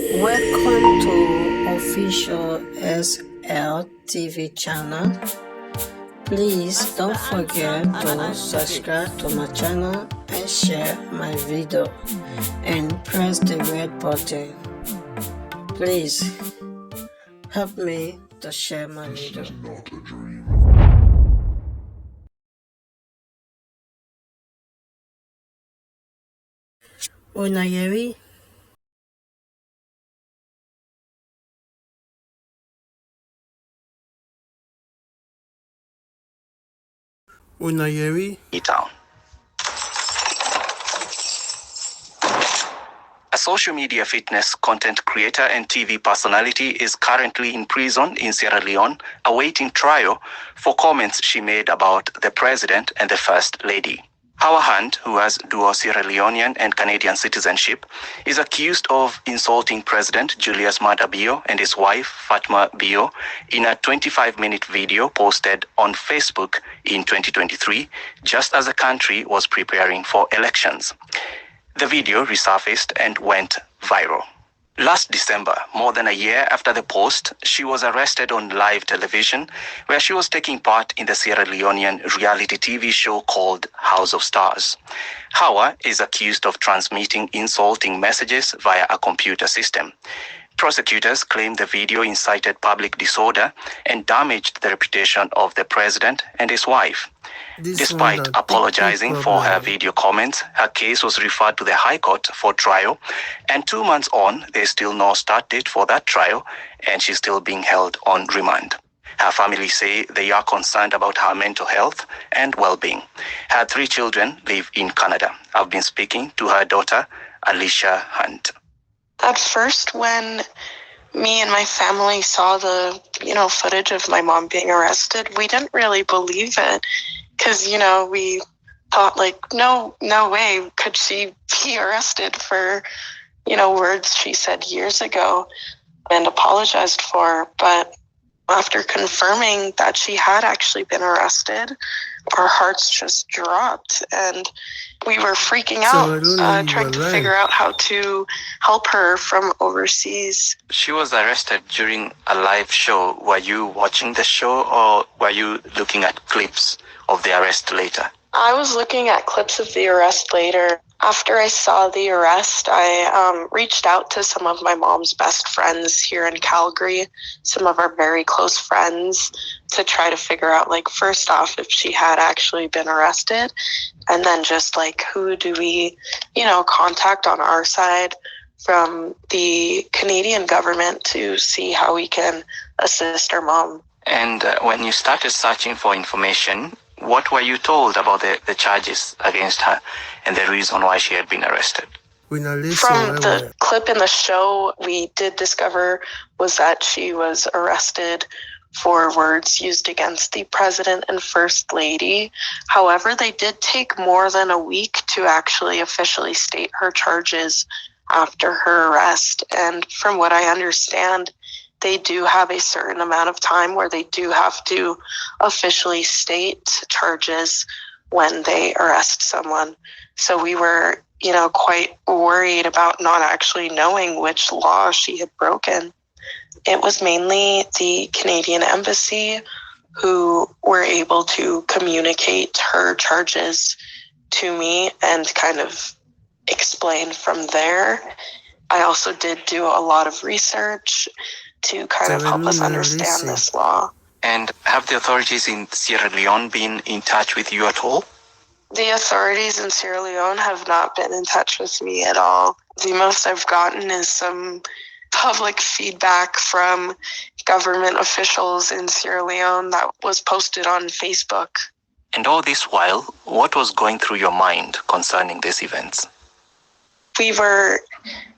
Welcome to official SL TV channel. Please don't forget to subscribe to my channel and share my video and press the red button. Please help me to share my video. Unayeri? Unayeri? Town. A social media fitness content creator and TV personality is currently in prison in Sierra Leone, awaiting trial for comments she made about the president and the first lady. Hawa, who has dual Sierra Leonean and Canadian citizenship, is accused of insulting President Julius Maada Bio and his wife Fatma Bio in a 25-minute video posted on Facebook in 2023, just as the country was preparing for elections. The video resurfaced and went viral. Last December, more than a year after the post, she was arrested on live television, where she was taking part in the Sierra Leonean reality TV show called House of Stars. Hawa is accused of transmitting insulting messages via a computer system. Prosecutors claim the video incited public disorder and damaged the reputation of the president and his wife. Despite apologizing for her video comments, her case was referred to the High Court for trial, and 2 months on, there's still no start date for that trial, and she's still being held on remand. Her family say they are concerned about her mental health and well-being. Her 3 children live in Canada. I've been speaking to her daughter, Alicia Hunt. At first, when me and my family saw the, footage of my mom being arrested, we didn't really believe it. Because, we thought, no way could she be arrested for, words she said years ago and apologized for. But after confirming that she had actually been arrested, our hearts just dropped and we were freaking out, trying to figure out how to help her from overseas. She was arrested during a live show. Were you watching the show or were you looking at clips of the arrest later? I was looking at clips of the arrest later. After I saw the arrest, I reached out to some of my mom's best friends here in Calgary, some of our very close friends, to try to figure out, first off, if she had actually been arrested, and then just, who do we, contact on our side from the Canadian government to see how we can assist our mom. And when you started searching for information, what were you told about the charges against her and the reason why she had been arrested? From the clip in the show, we did discover was that she was arrested for words used against the president and first lady. However, they did take more than a week to actually officially state her charges after her arrest. And from what I understand, they do have a certain amount of time where they do have to officially state charges when they arrest someone. So we were, quite worried about not actually knowing which law she had broken. It was mainly the Canadian Embassy who were able to communicate her charges to me and kind of explain from there. I also did do a lot of research to kind of help us understand this law. And have the authorities in Sierra Leone been in touch with you at all? The authorities in Sierra Leone have not been in touch with me at all. The most I've gotten is some public feedback from government officials in Sierra Leone that was posted on Facebook. And all this while, what was going through your mind concerning these events? We were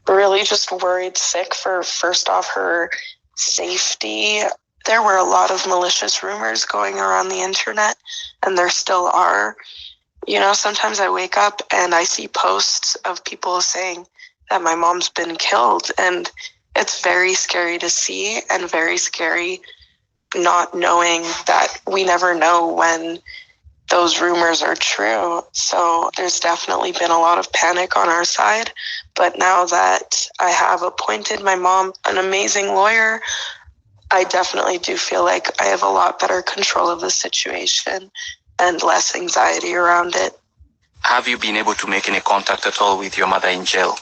really just worried sick for, first off, her safety. There were a lot of malicious rumors going around the internet, and there still are. Sometimes I wake up and I see posts of people saying that my mom's been killed, and it's very scary to see and very scary not knowing that we never know when those rumors are true. So there's definitely been a lot of panic on our side. But now that I have appointed my mom an amazing lawyer, I definitely do feel like I have a lot better control of the situation and less anxiety around it. Have you been able to make any contact at all with your mother in jail?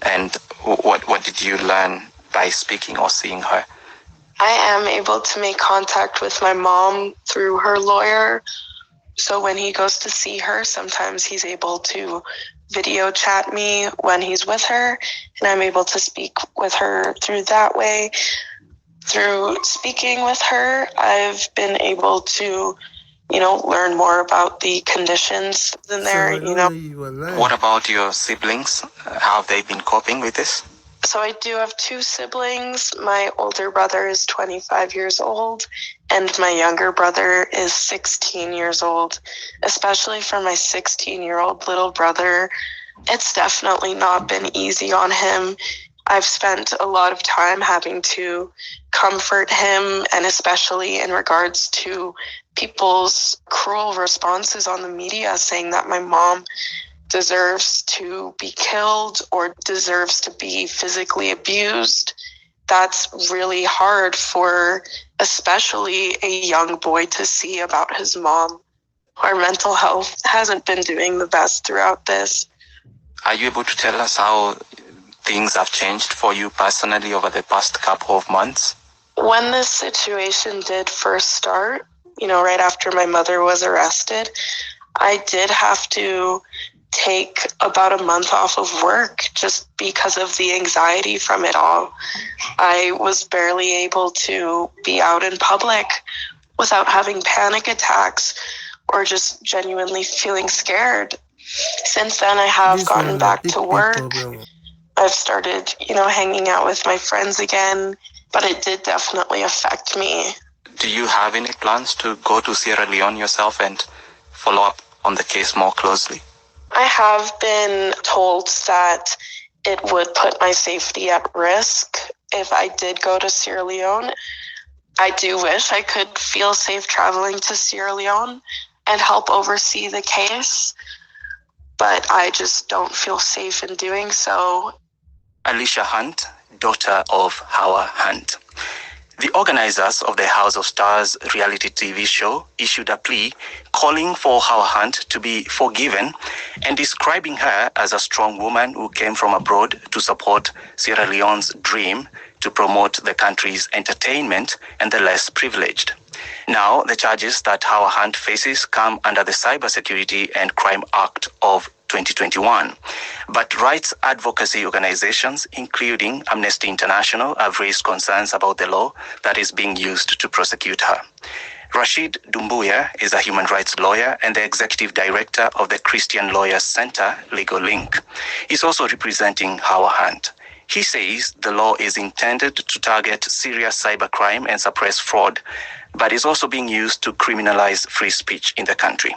And what did you learn by speaking or seeing her? I am able to make contact with my mom through her lawyer. So when he goes to see her, sometimes he's able to video chat me when he's with her, and I'm able to speak with her through that way. Through speaking with her, I've been able to, learn more about the conditions in there, What about your siblings? How have they been coping with this? So I do have two siblings. My older brother is 25 years old, and my younger brother is 16 years old. Especially for my 16-year-old little brother, it's definitely not been easy on him. I've spent a lot of time having to comfort him, and especially in regards to people's cruel responses on the media saying that my mom deserves to be killed or deserves to be physically abused. That's really hard for especially a young boy to see about his mom. Our mental health hasn't been doing the best throughout this. Are you able to tell us how things have changed for you personally over the past couple of months? When this situation did first start, right after my mother was arrested, I did have to take about a month off of work just because of the anxiety from it all. I was barely able to be out in public without having panic attacks or just genuinely feeling scared. Since then, I have gotten back to work. I've started, hanging out with my friends again, but it did definitely affect me. Do you have any plans to go to Sierra Leone yourself and follow up on the case more closely? I have been told that it would put my safety at risk if I did go to Sierra Leone. I do wish I could feel safe traveling to Sierra Leone and help oversee the case, but I just don't feel safe in doing so. Alicia Hunt, daughter of Hawa Hunt. The organizers of the House of Stars reality TV show issued a plea calling for Hawa Hunt to be forgiven and describing her as a strong woman who came from abroad to support Sierra Leone's dream to promote the country's entertainment and the less privileged. Now, the charges that Hawa Hunt faces come under the Cybersecurity and Crime Act of 2021. But rights advocacy organizations, including Amnesty International, have raised concerns about the law that is being used to prosecute her. Rashid Doumbouya is a human rights lawyer and the executive director of the Christian Lawyers Center, Legal Link. He's also representing Hawa Hunt. He says the law is intended to target serious cybercrime and suppress fraud, but is also being used to criminalize free speech in the country.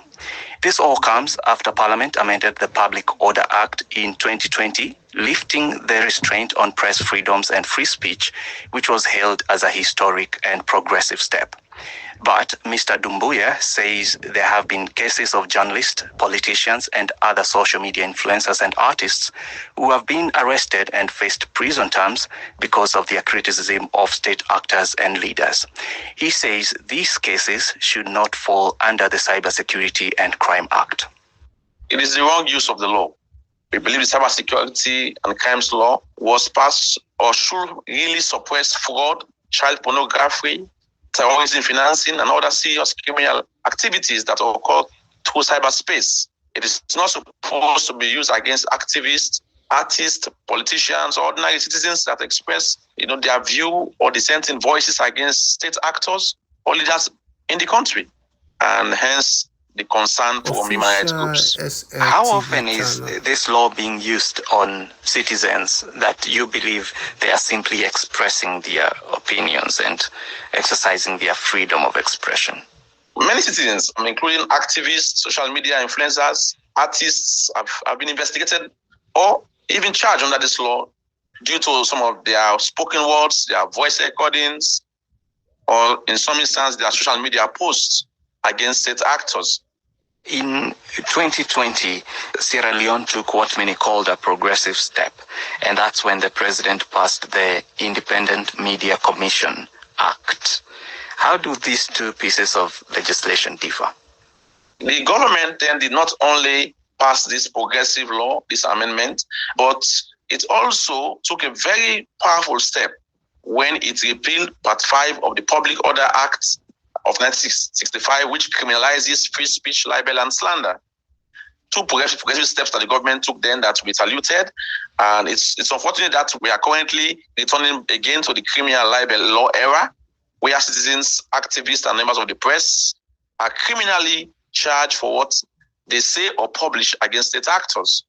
This all comes after Parliament amended the Public Order Act in 2020, lifting the restraint on press freedoms and free speech, which was hailed as a historic and progressive step. But Mr. Doumbouya says there have been cases of journalists, politicians, and other social media influencers and artists who have been arrested and faced prison terms because of their criticism of state actors and leaders. He says these cases should not fall under the Cybersecurity and Crime Act. It is the wrong use of the law. We believe the Cybersecurity and Crimes Law was passed or should really suppress fraud, child pornography, terrorism financing, and other serious criminal activities that occur through cyberspace. It is not supposed to be used against activists, artists, politicians, or ordinary citizens that express, their view or dissenting voices against state actors or leaders in the country, and hence the concern from human rights groups. How often is this law being used on citizens that you believe they are simply expressing their opinions and exercising their freedom of expression? Many citizens, including activists, social media influencers, artists, have been investigated or even charged under this law due to some of their spoken words, their voice recordings, or in some instances, their social media posts against state actors. In 2020, Sierra Leone took what many called a progressive step, and that's when the president passed the Independent Media Commission Act. How do these two pieces of legislation differ? The government then did not only pass this progressive law, this amendment, but it also took a very powerful step when it repealed Part 5 of the Public Order Act of 1965, which criminalizes free speech, libel, and slander. Two progressive steps that the government took then that we saluted. And it's unfortunate that we are currently returning again to the criminal libel law era, where citizens, activists, and members of the press are criminally charged for what they say or publish against state actors.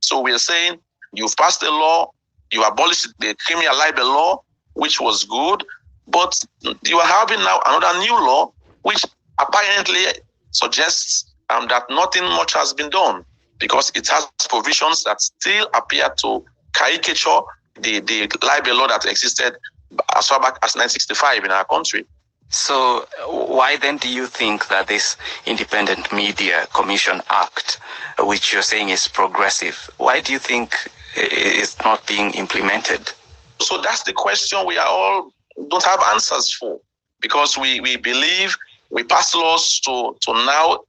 So we are saying you've passed a law, you abolished the criminal libel law, which was good, but you are having now another new law, which apparently suggests that nothing much has been done, because it has provisions that still appear to caricature the libel law that existed as far back as 1965 in our country. So why then do you think that this Independent Media Commission Act, which you're saying is progressive, why do you think it's not being implemented? So that's the question we are all don't have answers for, because we believe we pass laws to now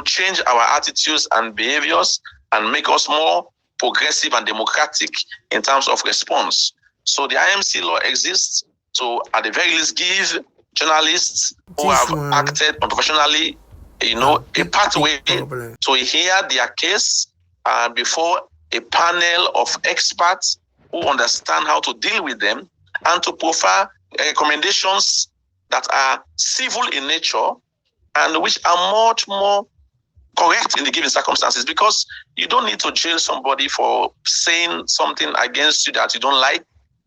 change our attitudes and behaviors and make us more progressive and democratic in terms of response. So the IMC law exists to, at the very least, give journalists who have acted unprofessionally, a pathway to hear their case before a panel of experts who understand how to deal with them, and to provide recommendations that are civil in nature and which are much more correct in the given circumstances, because you don't need to jail somebody for saying something against you that you don't like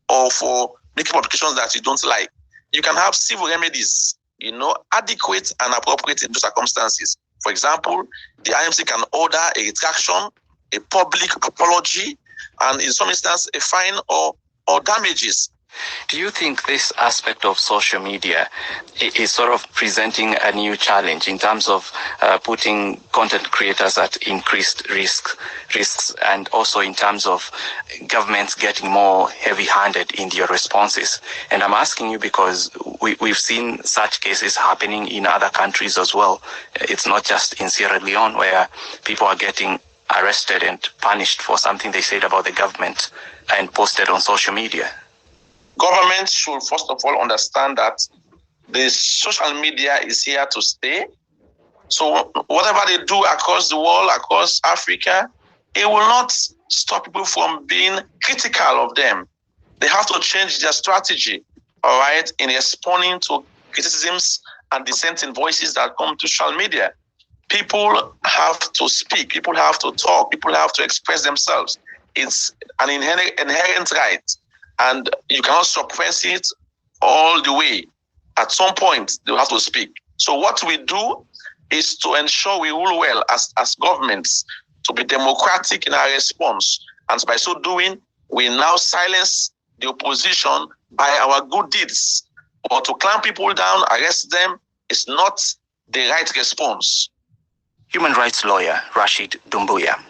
or for making publications that you don't like. You can have civil remedies, adequate and appropriate in those circumstances. For example, the IMC can order a retraction, a public apology, and in some instances, a fine or damages. Do you think this aspect of social media is sort of presenting a new challenge in terms of putting content creators at increased risks, and also in terms of governments getting more heavy-handed in their responses? And I'm asking you because we've seen such cases happening in other countries as well. It's not just in Sierra Leone where people are getting arrested and punished for something they said about the government and posted on social media. Government should first of all understand that the social media is here to stay. So whatever they do across the world, across Africa, it will not stop people from being critical of them. They have to change their strategy, all right, in responding to criticisms and dissenting voices that come to social media. People have to speak, people have to talk, people have to express themselves. It's an inherent right, and you cannot suppress it all the way. At some point, they have to speak. So what we do is to ensure we rule well as governments, to be democratic in our response. And by so doing, we now silence the opposition by our good deeds. But to clamp people down, arrest them, is not the right response. Human rights lawyer Rashid Doumbouya.